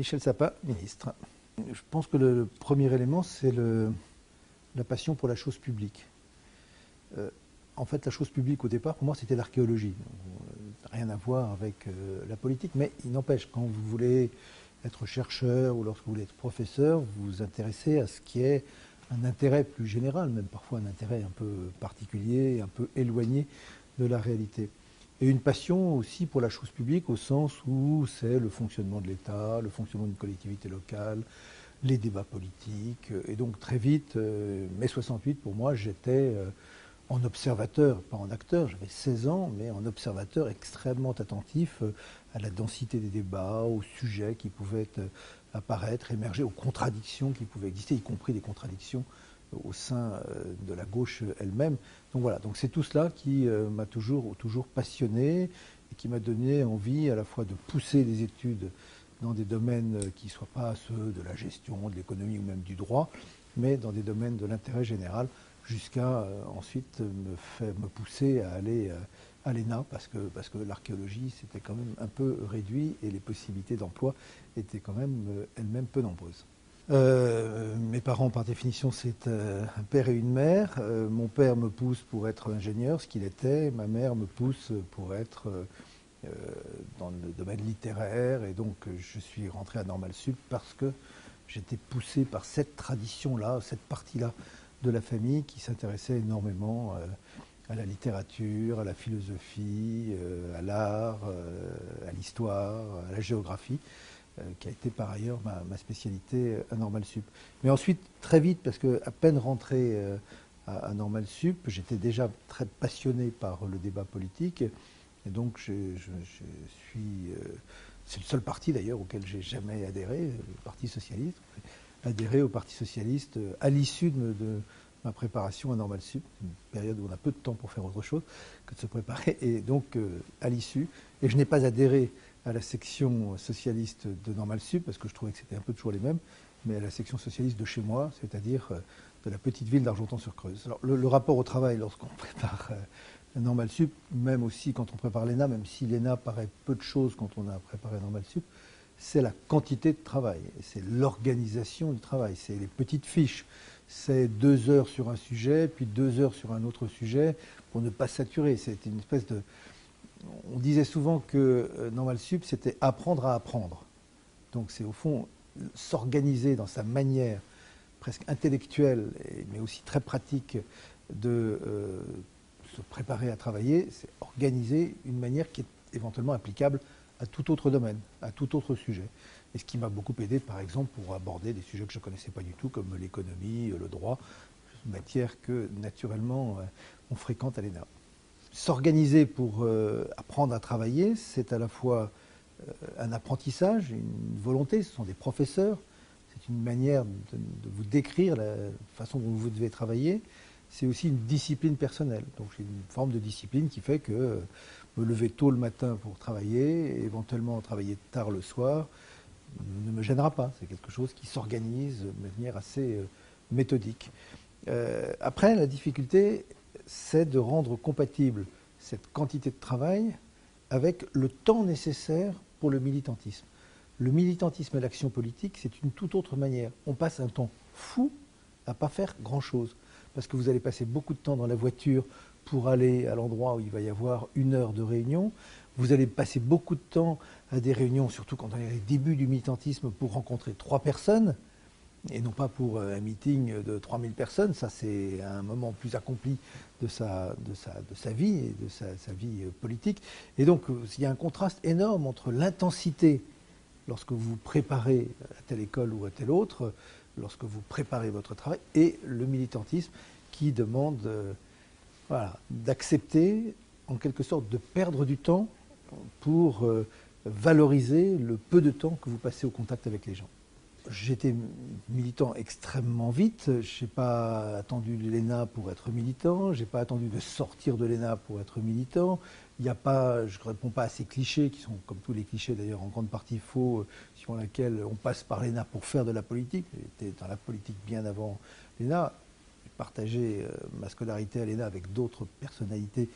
Michel Sapin, ministre. Je pense que le premier élément, c'est la passion pour la chose publique. En fait, la chose publique, au départ, pour moi, c'était l'archéologie. Rien à voir avec la politique, mais il n'empêche, quand vous voulez être chercheur ou lorsque vous voulez être professeur, vous vous intéressez à ce qui est un intérêt plus général, même parfois un intérêt un peu particulier, un peu éloigné de la réalité. Et une passion aussi pour la chose publique au sens où c'est le fonctionnement de l'État, le fonctionnement d'une collectivité locale, les débats politiques. Et donc très vite, mai 68, pour moi, j'étais en observateur, pas en acteur, j'avais 16 ans, mais en observateur extrêmement attentif à la densité des débats, aux sujets qui pouvaient apparaître, émerger, aux contradictions qui pouvaient exister, y compris des contradictions au sein de la gauche elle-même. Donc voilà, donc c'est tout cela qui m'a toujours passionné et qui m'a donné envie à la fois de pousser des études dans des domaines qui ne soient pas ceux de la gestion, de l'économie ou même du droit, mais dans des domaines de l'intérêt général, jusqu'à ensuite me pousser à aller à l'ENA, parce que l'archéologie, c'était quand même un peu réduit et les possibilités d'emploi étaient quand même elles-mêmes peu nombreuses. Mes parents, par définition, c'est un père et une mère. Mon père me pousse pour être ingénieur, ce qu'il était. Ma mère me pousse pour être dans le domaine littéraire. Et donc, je suis rentré à Normal Sup parce que j'étais poussé par cette tradition-là, cette partie-là de la famille qui s'intéressait énormément à la littérature, à la philosophie, à l'art, à l'histoire, à la géographie, qui a été par ailleurs ma spécialité à Normal Sup. Mais ensuite, très vite, parce qu'à peine rentré à Normal Sup, j'étais déjà très passionné par le débat politique. Et donc, je suis... c'est le seul parti d'ailleurs auquel j'ai jamais adhéré, le Parti Socialiste. Adhéré au Parti Socialiste à l'issue de ma préparation à Normal Sup, une période où on a peu de temps pour faire autre chose que de se préparer, et donc à l'issue. Et je n'ai pas adhéré à la section socialiste de Normal Sup, parce que je trouvais que c'était un peu toujours les mêmes, mais à la section socialiste de chez moi, c'est-à-dire de la petite ville d'Argenton-sur-Creuse. Alors le rapport au travail lorsqu'on prépare Normal Sup, même aussi quand on prépare l'ENA, même si l'ENA paraît peu de choses quand on a préparé Normal Sup, c'est la quantité de travail, c'est l'organisation du travail, c'est les petites fiches, c'est 2 heures sur un sujet, puis 2 heures sur un autre sujet, pour ne pas saturer. C'est une espèce de... On disait souvent que Normal Sup, c'était apprendre à apprendre. Donc c'est au fond s'organiser dans sa manière presque intellectuelle, mais aussi très pratique de se préparer à travailler, c'est organiser une manière qui est éventuellement applicable à tout autre domaine, à tout autre sujet. Et ce qui m'a beaucoup aidé, par exemple, pour aborder des sujets que je ne connaissais pas du tout, comme l'économie, le droit, matière que, naturellement, on fréquente à l'ENA. S'organiser pour apprendre à travailler, c'est à la fois un apprentissage, une volonté, ce sont des professeurs, c'est une manière de vous décrire la façon dont vous devez travailler, c'est aussi une discipline personnelle. Donc j'ai une forme de discipline qui fait que me lever tôt le matin pour travailler, et éventuellement travailler tard le soir, ne me gênera pas. C'est quelque chose qui s'organise de manière assez méthodique. Après, la difficulté, c'est de rendre compatible cette quantité de travail avec le temps nécessaire pour le militantisme. Le militantisme et l'action politique, c'est une toute autre manière. On passe un temps fou à ne pas faire grand-chose, parce que vous allez passer beaucoup de temps dans la voiture pour aller à l'endroit où il va y avoir 1 heure de réunion. Vous allez passer beaucoup de temps à des réunions, surtout quand on est au début du militantisme, pour rencontrer 3 personnes, et non pas pour un meeting de 3000 personnes. Ça, c'est un moment plus accompli de sa vie et de sa vie politique. Et donc, il y a un contraste énorme entre l'intensité lorsque vous préparez à telle école ou à telle autre, lorsque vous préparez votre travail, et le militantisme qui demande voilà, d'accepter, en quelque sorte, de perdre du temps pour valoriser le peu de temps que vous passez au contact avec les gens. J'étais militant extrêmement vite. Je n'ai pas attendu de l'ENA pour être militant. Je n'ai pas attendu de sortir de l'ENA pour être militant. Il n'y a pas, je ne réponds pas à ces clichés qui sont, comme tous les clichés d'ailleurs, en grande partie faux, sur lesquels on passe par l'ENA pour faire de la politique. J'étais dans la politique bien avant l'ENA. J'ai partagé ma scolarité à l'ENA avec d'autres personnalités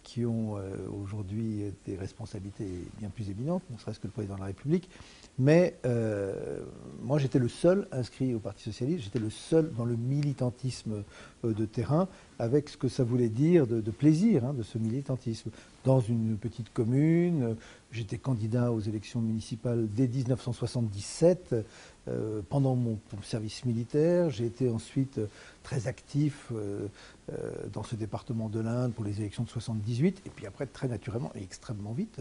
qui ont aujourd'hui des responsabilités bien plus éminentes, ne serait-ce que le président de la République. Mais moi, j'étais le seul inscrit au Parti socialiste, j'étais le seul dans le militantisme de terrain, avec ce que ça voulait dire de plaisir, de ce militantisme. Dans une petite commune, j'étais candidat aux élections municipales dès 1977, pendant mon service militaire. J'ai été ensuite très actif dans ce département de l'Inde pour les élections de 78, et puis après, très naturellement et extrêmement vite,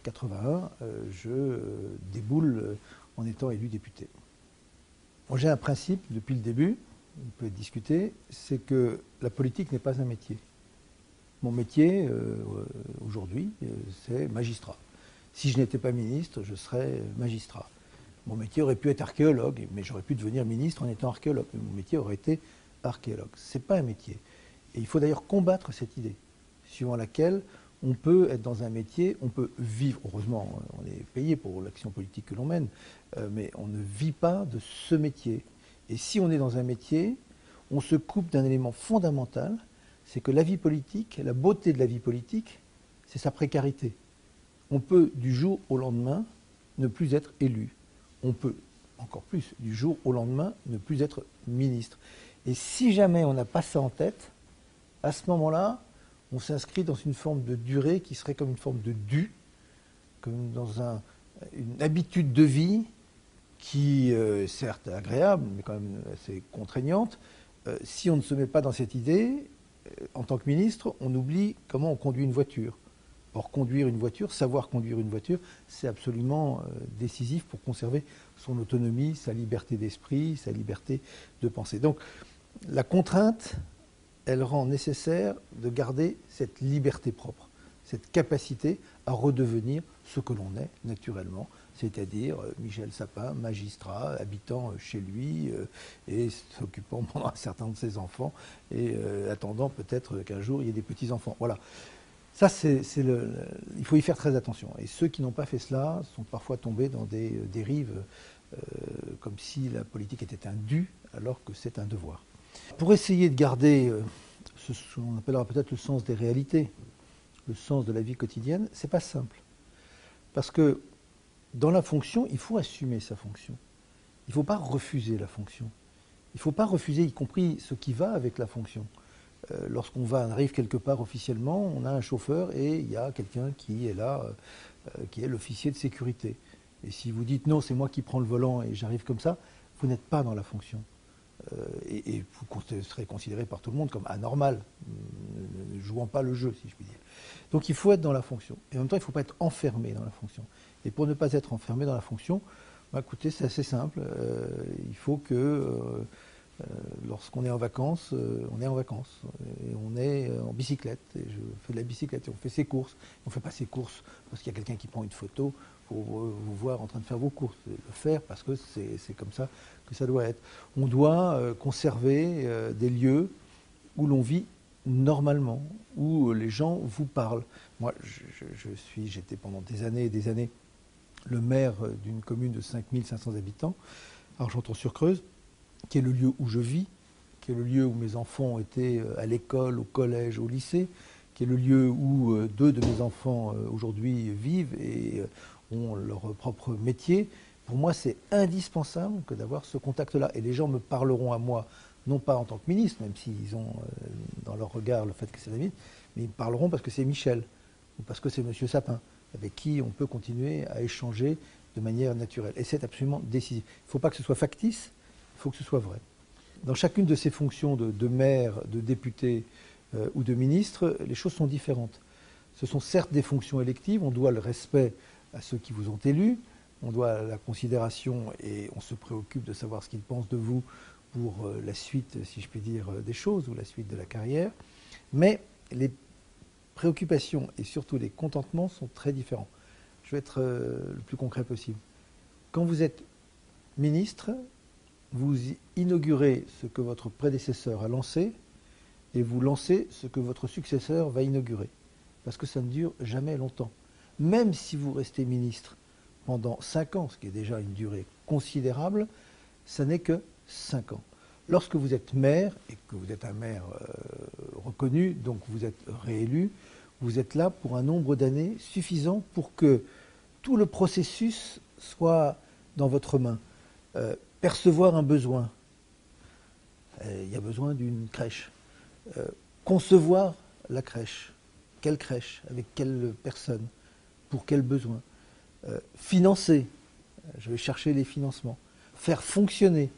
81, je déboule en étant élu député. Bon, j'ai un principe depuis le début, on peut discuter, c'est que la politique n'est pas un métier. Mon métier, aujourd'hui, c'est magistrat. Si je n'étais pas ministre, je serais magistrat. Mon métier aurait pu être archéologue, mais j'aurais pu devenir ministre en étant archéologue. Mais mon métier aurait été archéologue. Ce n'est pas un métier. Et il faut d'ailleurs combattre cette idée, suivant laquelle on peut être dans un métier, on peut vivre, heureusement, on est payé pour l'action politique que l'on mène, mais on ne vit pas de ce métier. Et si on est dans un métier, on se coupe d'un élément fondamental, c'est que la vie politique, la beauté de la vie politique, c'est sa précarité. On peut, du jour au lendemain, ne plus être élu. On peut, encore plus, du jour au lendemain, ne plus être ministre. Et si jamais on n'a pas ça en tête, à ce moment-là, on s'inscrit dans une forme de durée qui serait comme une forme de dû, comme dans une habitude de vie qui est certes agréable, mais quand même assez contraignante. Si on ne se met pas dans cette idée, en tant que ministre, on oublie comment on conduit une voiture. Or, conduire une voiture, savoir conduire une voiture, c'est absolument décisif pour conserver son autonomie, sa liberté d'esprit, sa liberté de penser. Donc, la contrainte, elle rend nécessaire de garder cette liberté propre, cette capacité à redevenir ce que l'on est naturellement, c'est-à-dire Michel Sapin, magistrat, habitant chez lui et s'occupant pendant un certain temps de ses enfants et attendant peut-être qu'un jour il y ait des petits-enfants. Voilà. Ça, il faut y faire très attention. Et ceux qui n'ont pas fait cela sont parfois tombés dans des dérives comme si la politique était un dû alors que c'est un devoir. Pour essayer de garder ce qu'on appellera peut-être le sens des réalités, le sens de la vie quotidienne, c'est pas simple. Parce que dans la fonction, il faut assumer sa fonction. Il ne faut pas refuser la fonction. Il ne faut pas refuser, y compris ce qui va avec la fonction. Lorsqu'on arrive quelque part officiellement, on a un chauffeur et il y a quelqu'un qui est là, qui est l'officier de sécurité. Et si vous dites non, c'est moi qui prends le volant et j'arrive comme ça, vous n'êtes pas dans la fonction. Et vous serez considéré par tout le monde comme anormal, ne jouant pas le jeu, si je puis dire. Donc il faut être dans la fonction. Et en même temps, il ne faut pas être enfermé dans la fonction. Et pour ne pas être enfermé dans la fonction, écoutez, c'est assez simple. Il faut que lorsqu'on est en vacances, on est en vacances. Et on est en bicyclette. Et je fais de la bicyclette. Et on fait ses courses. On ne fait pas ses courses parce qu'il y a quelqu'un qui prend une photo pour vous voir en train de faire vos courses. Le faire parce que c'est comme ça que ça doit être. On doit conserver des lieux où l'on vit normalement, où les gens vous parlent. Moi, j'étais pendant des années et des années le maire d'une commune de 5500 habitants, Argenton-sur-Creuse, qui est le lieu où je vis, qui est le lieu où mes enfants étaient à l'école, au collège, au lycée, qui est le lieu où deux de mes enfants aujourd'hui vivent et ont leur propre métier. Pour moi, c'est indispensable que d'avoir ce contact-là. Et les gens me parleront à moi, non pas en tant que ministre, même s'ils ont dans leur regard le fait que c'est la ministre, mais ils me parleront parce que c'est Michel, ou parce que c'est M. Sapin, avec qui on peut continuer à échanger de manière naturelle. Et c'est absolument décisif. Il ne faut pas que ce soit factice, il faut que ce soit vrai. Dans chacune de ces fonctions de maire, de député ou de ministre, les choses sont différentes. Ce sont certes des fonctions électives, on doit le respect à ceux qui vous ont élus, on doit la considération et on se préoccupe de savoir ce qu'ils pensent de vous pour la suite, si je puis dire, des choses ou la suite de la carrière. Mais les préoccupations et surtout les contentements sont très différents. Je vais être le plus concret possible. Quand vous êtes ministre, vous inaugurez ce que votre prédécesseur a lancé et vous lancez ce que votre successeur va inaugurer. Parce que ça ne dure jamais longtemps. Même si vous restez ministre pendant 5 ans, ce qui est déjà une durée considérable, ça n'est que 5 ans. Lorsque vous êtes maire, et que vous êtes un maire reconnu, donc vous êtes réélu, Vous êtes là pour un nombre d'années suffisant pour que tout le processus soit dans votre main. Percevoir un besoin. Il y a besoin d'une crèche. Concevoir la crèche. Quelle crèche? Avec quelle personne? Pour quel besoin? Financer. Je vais chercher les financements. Faire fonctionner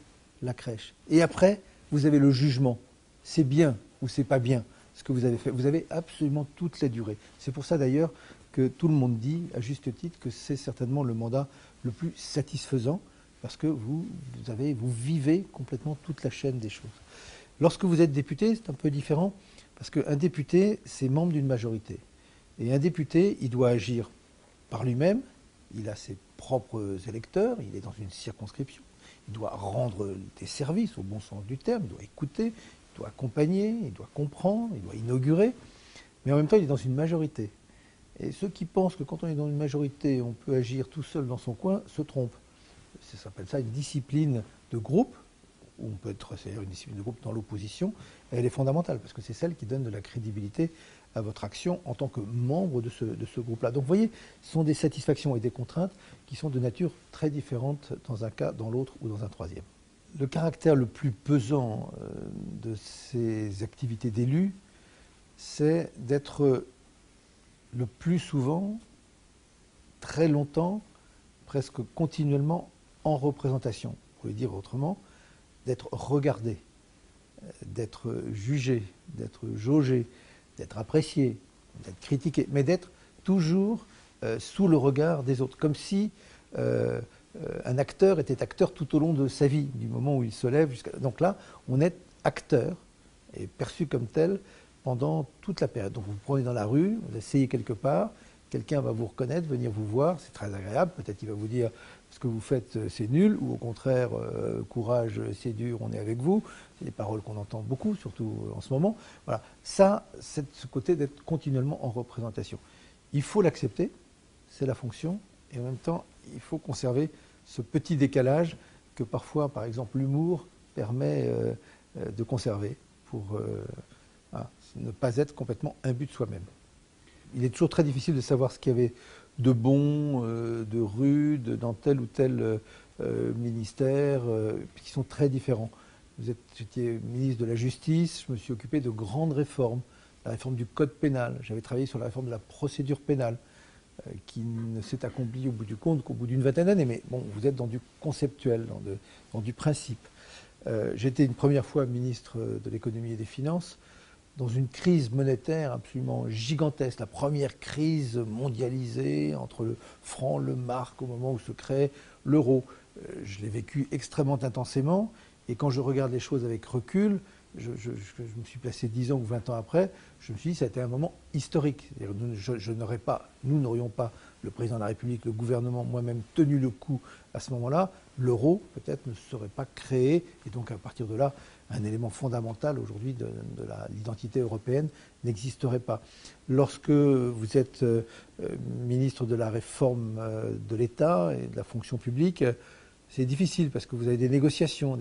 la crèche. Et après, vous avez le jugement. C'est bien ou c'est pas bien ce que vous avez fait. Vous avez absolument toute la durée. C'est pour ça d'ailleurs que tout le monde dit, à juste titre, que c'est certainement le mandat le plus satisfaisant, parce que vous vivez complètement toute la chaîne des choses. Lorsque vous êtes député, c'est un peu différent, parce qu'un député, c'est membre d'une majorité. Et un député, il doit agir par lui-même, il a ses propres électeurs, il est dans une circonscription, il doit rendre des services au bon sens du terme, il doit écouter, il doit accompagner, il doit comprendre, il doit inaugurer, mais en même temps, il est dans une majorité. Et ceux qui pensent que quand on est dans une majorité, on peut agir tout seul dans son coin, se trompent. Ça s'appelle ça une discipline de groupe, ou on peut être, c'est-à-dire une discipline de groupe dans l'opposition, et elle est fondamentale, parce que c'est celle qui donne de la crédibilité à votre action en tant que membre de ce groupe-là. Donc vous voyez, ce sont des satisfactions et des contraintes qui sont de nature très différentes dans un cas, dans l'autre ou dans un troisième. Le caractère le plus pesant de ces activités d'élu, c'est d'être le plus souvent, très longtemps, presque continuellement en représentation. Vous pouvez dire autrement, d'être regardé, d'être jugé, d'être jaugé, d'être apprécié, d'être critiqué, mais d'être toujours sous le regard des autres, comme si un acteur était acteur tout au long de sa vie, du moment où il se lève jusqu'à... Donc là, on est acteur et perçu comme tel pendant toute la période. Donc vous vous prenez dans la rue, vous asseyez quelque part, quelqu'un va vous reconnaître, venir vous voir, c'est très agréable, peut-être qu'il va vous dire ce que vous faites c'est nul, ou au contraire, courage, c'est dur, on est avec vous. C'est des paroles qu'on entend beaucoup, surtout en ce moment. Voilà, ça, c'est ce côté d'être continuellement en représentation. Il faut l'accepter, c'est la fonction, et en même temps, il faut conserver ce petit décalage que parfois, par exemple, l'humour permet de conserver pour ne pas être complètement imbu de soi-même. Il est toujours très difficile de savoir ce qu'il y avait de bon, de rude dans tel ou tel ministère, qui sont très différents. J'étais ministre de la Justice, je me suis occupé de grandes réformes, la réforme du Code pénal, j'avais travaillé sur la réforme de la procédure pénale, qui ne s'est accomplie au bout du compte qu'au bout d'une vingtaine d'années, mais bon, vous êtes dans du conceptuel, dans du principe. J'étais une première fois ministre de l'économie et des finances, dans une crise monétaire absolument gigantesque, la première crise mondialisée entre le franc, le mark, au moment où se crée l'euro. Je l'ai vécu extrêmement intensément, et quand je regarde les choses avec recul, je me suis placé 10 ans ou 20 ans après, je me suis dit que ça a été un moment historique. Nous n'aurions pas, le président de la République, le gouvernement, moi-même, tenu le coup à ce moment-là, l'euro peut-être ne serait pas créé, et donc à partir de là, un élément fondamental aujourd'hui de l'identité européenne n'existerait pas. Lorsque vous êtes ministre de la réforme de l'État et de la fonction publique, c'est difficile parce que vous avez des négociations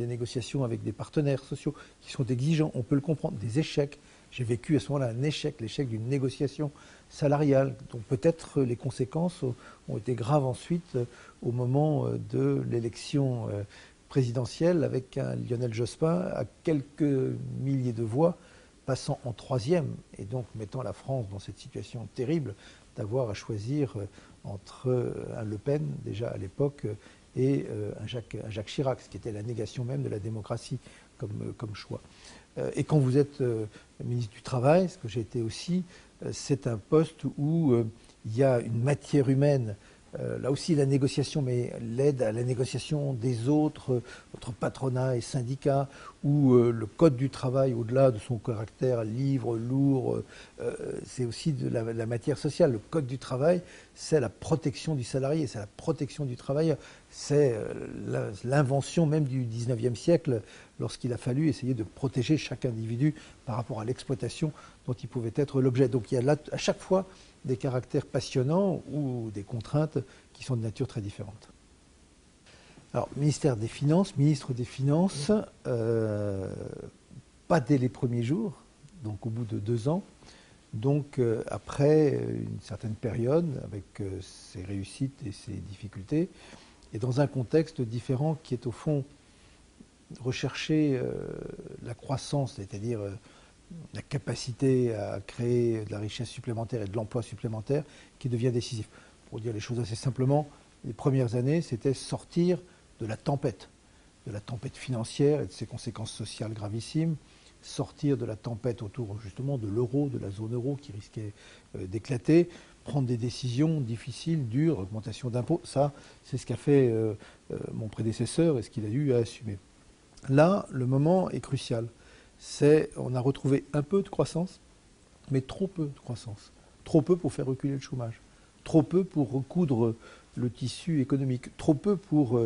avec des partenaires sociaux qui sont exigeants, on peut le comprendre, des échecs. J'ai vécu à ce moment-là un échec, l'échec d'une négociation salariale, dont peut-être les conséquences ont été graves ensuite au moment de l'élection présidentielle avec un Lionel Jospin à quelques milliers de voix passant en troisième et donc mettant la France dans cette situation terrible d'avoir à choisir entre un Le Pen déjà à l'époque et un Jacques Chirac, ce qui était la négation même de la démocratie comme choix. Et quand vous êtes ministre du Travail, ce que j'ai été aussi, c'est un poste où il y a une matière humaine, là aussi la négociation, mais l'aide à la négociation des autres, entre patronat et syndicats, où le code du travail, au-delà de son caractère libre, lourd, c'est aussi de la matière sociale. Le code du travail, c'est la protection du salarié, c'est la protection du travailleur. C'est l'invention même du 19e siècle, lorsqu'il a fallu essayer de protéger chaque individu par rapport à l'exploitation dont il pouvait être l'objet. Donc il y a là, à chaque fois, des caractères passionnants ou des contraintes qui sont de nature très différente. Alors, ministre des Finances, pas dès les premiers jours, donc au bout de 2 ans, Donc après une certaine période, avec ses réussites et ses difficultés, et dans un contexte différent qui est au fond rechercher la croissance, c'est-à-dire la capacité à créer de la richesse supplémentaire et de l'emploi supplémentaire qui devient décisif. Pour dire les choses assez simplement, les premières années, c'était sortir de la tempête financière et de ses conséquences sociales gravissimes, sortir de la tempête autour justement de l'euro, de la zone euro qui risquait d'éclater, prendre des décisions difficiles, dures, augmentation d'impôts. Ça, c'est ce qu'a fait mon prédécesseur et ce qu'il a eu à assumer. Là, le moment est crucial. On a retrouvé un peu de croissance, mais trop peu de croissance. Trop peu pour faire reculer le chômage. Trop peu pour recoudre le tissu économique. Trop peu pour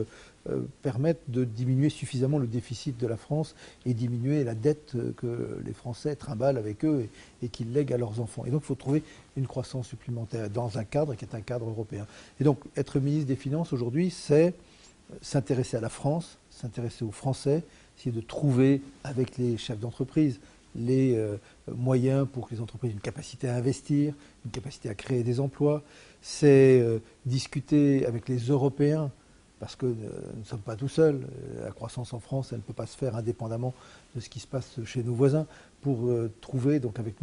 permettre de diminuer suffisamment le déficit de la France et diminuer la dette que les Français trimballent avec eux et qu'ils lèguent à leurs enfants. Et donc il faut trouver une croissance supplémentaire dans un cadre qui est un cadre européen. Et donc être ministre des Finances aujourd'hui, c'est s'intéresser à la France, s'intéresser aux Français, essayer de trouver avec les chefs d'entreprise les moyens pour que les entreprises aient une capacité à investir, une capacité à créer des emplois. C'est discuter avec les Européens, parce que nous ne sommes pas tout seuls. La croissance en France, elle ne peut pas se faire indépendamment de ce qui se passe chez nos voisins, pour trouver, donc avec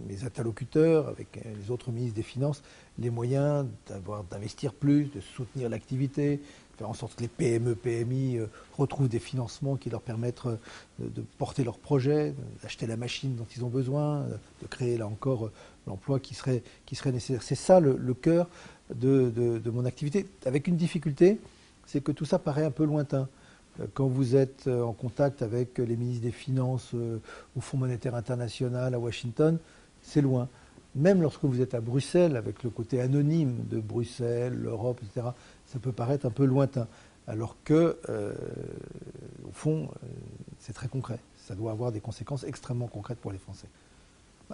mes interlocuteurs, avec les autres ministres des Finances, les moyens d'investir plus, de soutenir l'activité, faire en sorte que les PME, PMI retrouvent des financements qui leur permettent de porter leurs projets, d'acheter la machine dont ils ont besoin, de créer là encore l'emploi qui serait nécessaire. C'est ça le cœur de mon activité, avec une difficulté, c'est que tout ça paraît un peu lointain. Quand vous êtes en contact avec les ministres des Finances au Fonds monétaire international à Washington, c'est loin. Même lorsque vous êtes à Bruxelles, avec le côté anonyme de Bruxelles, l'Europe, etc., ça peut paraître un peu lointain. Alors que, au fond, c'est très concret. Ça doit avoir des conséquences extrêmement concrètes pour les Français.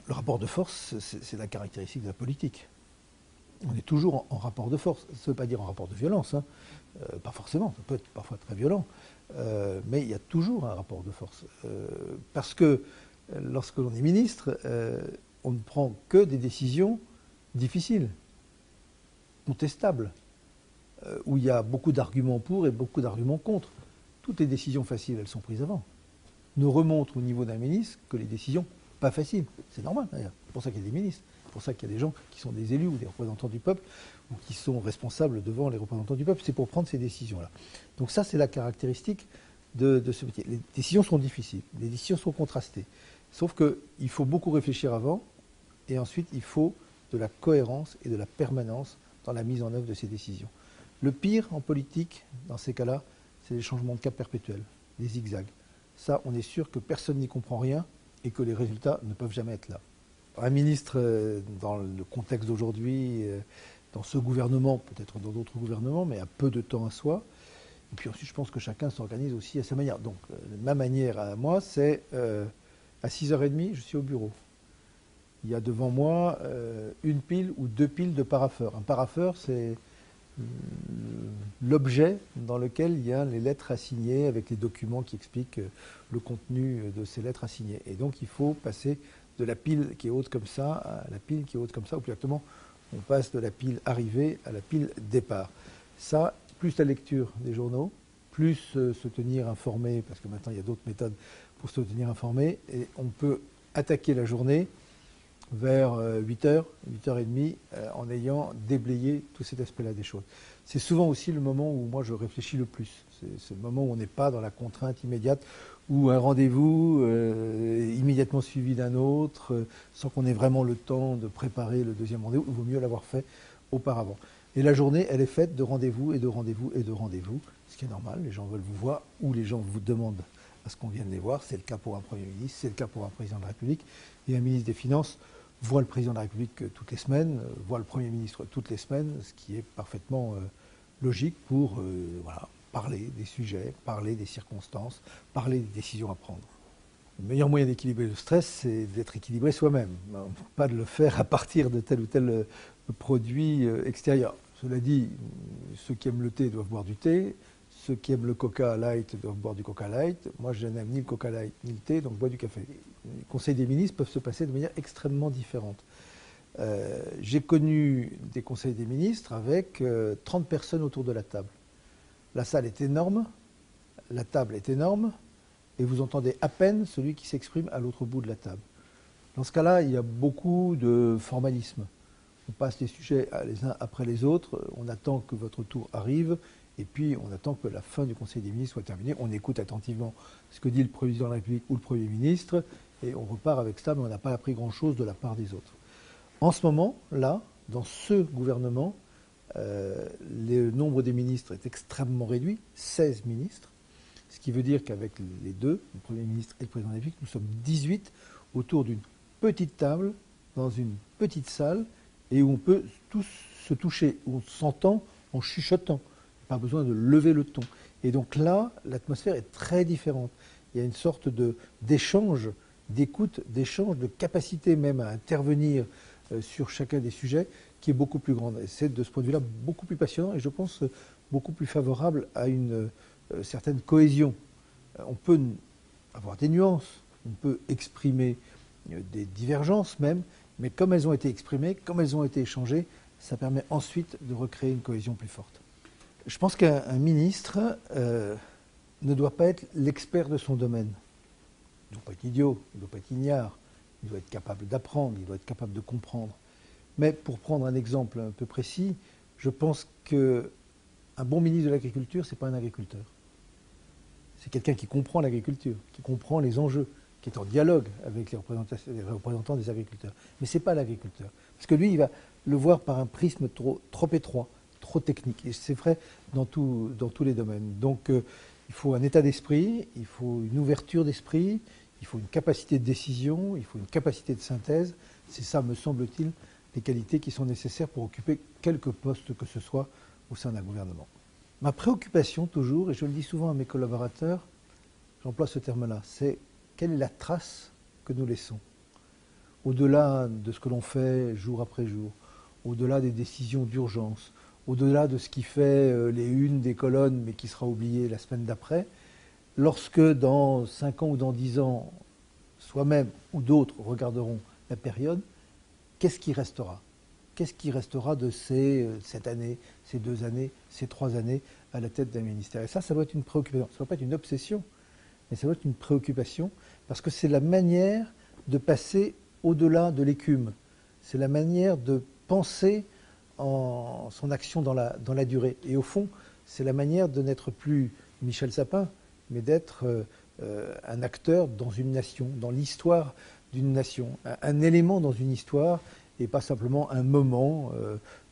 Le rapport de force, c'est la caractéristique de la politique. On est toujours en rapport de force. Ça ne veut pas dire en rapport de violence, hein. Pas forcément, ça peut être parfois très violent, mais il y a toujours un rapport de force. Parce que lorsque l'on est ministre, on ne prend que des décisions difficiles, contestables, où il y a beaucoup d'arguments pour et beaucoup d'arguments contre. Toutes les décisions faciles, elles sont prises avant. Ne remontent au niveau d'un ministre que les décisions pas faciles. C'est normal, d'ailleurs. C'est pour ça qu'il y a des ministres. C'est pour ça qu'il y a des gens qui sont des élus ou des représentants du peuple ou qui sont responsables devant les représentants du peuple. C'est pour prendre ces décisions-là. Donc ça, c'est la caractéristique de ce métier. Les décisions sont difficiles, les décisions sont contrastées. Sauf qu'il faut beaucoup réfléchir avant et ensuite, il faut de la cohérence et de la permanence dans la mise en œuvre de ces décisions. Le pire en politique, dans ces cas-là, c'est les changements de cap perpétuels, les zigzags. Ça, on est sûr que personne n'y comprend rien et que les résultats ne peuvent jamais être là. Un ministre, dans le contexte d'aujourd'hui, dans ce gouvernement, peut-être dans d'autres gouvernements, mais a peu de temps à soi. Et puis ensuite, je pense que chacun s'organise aussi à sa manière. Donc, ma manière à moi, c'est à 6h30, je suis au bureau. Il y a devant moi une pile ou deux piles de parapheurs. Un parapheur, c'est l'objet dans lequel il y a les lettres assignées avec les documents qui expliquent le contenu de ces lettres assignées. Et donc, il faut passer de la pile qui est haute comme ça à la pile qui est haute comme ça, ou plus exactement, on passe de la pile arrivée à la pile départ. Ça, plus la lecture des journaux, plus se tenir informé, parce que maintenant il y a d'autres méthodes pour se tenir informé, et on peut attaquer la journée vers 8h, 8h30, en ayant déblayé tout cet aspect-là des choses. C'est souvent aussi le moment où moi je réfléchis le plus. C'est le moment où on n'est pas dans la contrainte immédiate, où un rendez-vous immédiatement suivi d'un autre, sans qu'on ait vraiment le temps de préparer le deuxième rendez-vous. Il vaut mieux l'avoir fait auparavant. Et la journée, elle est faite de rendez-vous et de rendez-vous et de rendez-vous, ce qui est normal. Les gens veulent vous voir ou les gens vous demandent à ce qu'on vienne les voir. C'est le cas pour un Premier ministre, c'est le cas pour un Président de la République. Et un ministre des Finances voit le Président de la République toutes les semaines, voit le Premier ministre toutes les semaines, ce qui est parfaitement logique pour parler des sujets, parler des circonstances, parler des décisions à prendre. Le meilleur moyen d'équilibrer le stress, c'est d'être équilibré soi-même, pas de le faire à partir de tel ou tel produit extérieur. Cela dit, ceux qui aiment le thé doivent boire du thé, ceux qui aiment le coca light doivent boire du coca light. Moi, je n'aime ni le coca light ni le thé, donc je bois du café. Les conseils des ministres peuvent se passer de manière extrêmement différente. J'ai connu des conseils des ministres avec 30 personnes autour de la table. La salle est énorme, la table est énorme, et vous entendez à peine celui qui s'exprime à l'autre bout de la table. Dans ce cas-là, il y a beaucoup de formalisme. On passe les sujets les uns après les autres, on attend que votre tour arrive, et puis on attend que la fin du Conseil des ministres soit terminée. On écoute attentivement ce que dit le président de la République ou le Premier ministre, et on repart avec ça, mais on n'a pas appris grand-chose de la part des autres. En ce moment, là, dans ce gouvernement, le nombre des ministres est extrêmement réduit, 16 ministres, ce qui veut dire qu'avec les deux, le Premier ministre et le Président de la République, nous sommes 18 autour d'une petite table, dans une petite salle, et où on peut tous se toucher, où on s'entend en chuchotant. Pas besoin de lever le ton. Et donc là, l'atmosphère est très différente. Il y a une sorte d'échange, d'écoute, d'échange, de capacité même à intervenir sur chacun des sujets qui est beaucoup plus grande. Et c'est de ce point de vue-là beaucoup plus passionnant et je pense beaucoup plus favorable à une certaine cohésion. On peut avoir des nuances, on peut exprimer des divergences même, mais comme elles ont été exprimées, comme elles ont été échangées, ça permet ensuite de recréer une cohésion plus forte. Je pense qu'un ministre ne doit pas être l'expert de son domaine. Il ne doit pas être idiot, il ne doit pas être ignare, il doit être capable d'apprendre, il doit être capable de comprendre. Mais pour prendre un exemple un peu précis, je pense qu'un bon ministre de l'Agriculture, ce n'est pas un agriculteur. C'est quelqu'un qui comprend l'agriculture, qui comprend les enjeux, qui est en dialogue avec les représentants des agriculteurs. Mais ce n'est pas l'agriculteur. Parce que lui, il va le voir par un prisme trop étroit, trop technique. Et c'est vrai dans tous les domaines. Donc il faut un état d'esprit, il faut une ouverture d'esprit, il faut une capacité de décision, il faut une capacité de synthèse. C'est ça, me semble-t-il, les qualités qui sont nécessaires pour occuper quelque poste que ce soit au sein d'un gouvernement. Ma préoccupation toujours, et je le dis souvent à mes collaborateurs, j'emploie ce terme-là, c'est quelle est la trace que nous laissons au-delà de ce que l'on fait jour après jour, au-delà des décisions d'urgence, au-delà de ce qui fait les unes des colonnes mais qui sera oublié la semaine d'après, lorsque dans 5 ans ou dans 10 ans, soi-même ou d'autres regarderont la période, qu'est-ce qui restera? Qu'est-ce qui restera de cette année, ces 2 années, ces 3 années à la tête d'un ministère? Et ça doit être une préoccupation. Ça ne doit pas être une obsession, mais ça doit être une préoccupation parce que c'est la manière de passer au-delà de l'écume. C'est la manière de penser en son action dans la durée. Et au fond, c'est la manière de n'être plus Michel Sapin, mais d'être un acteur dans une nation, dans l'histoire d'une nation, un élément dans une histoire et pas simplement un moment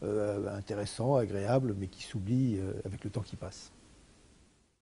intéressant, agréable, mais qui s'oublie avec le temps qui passe.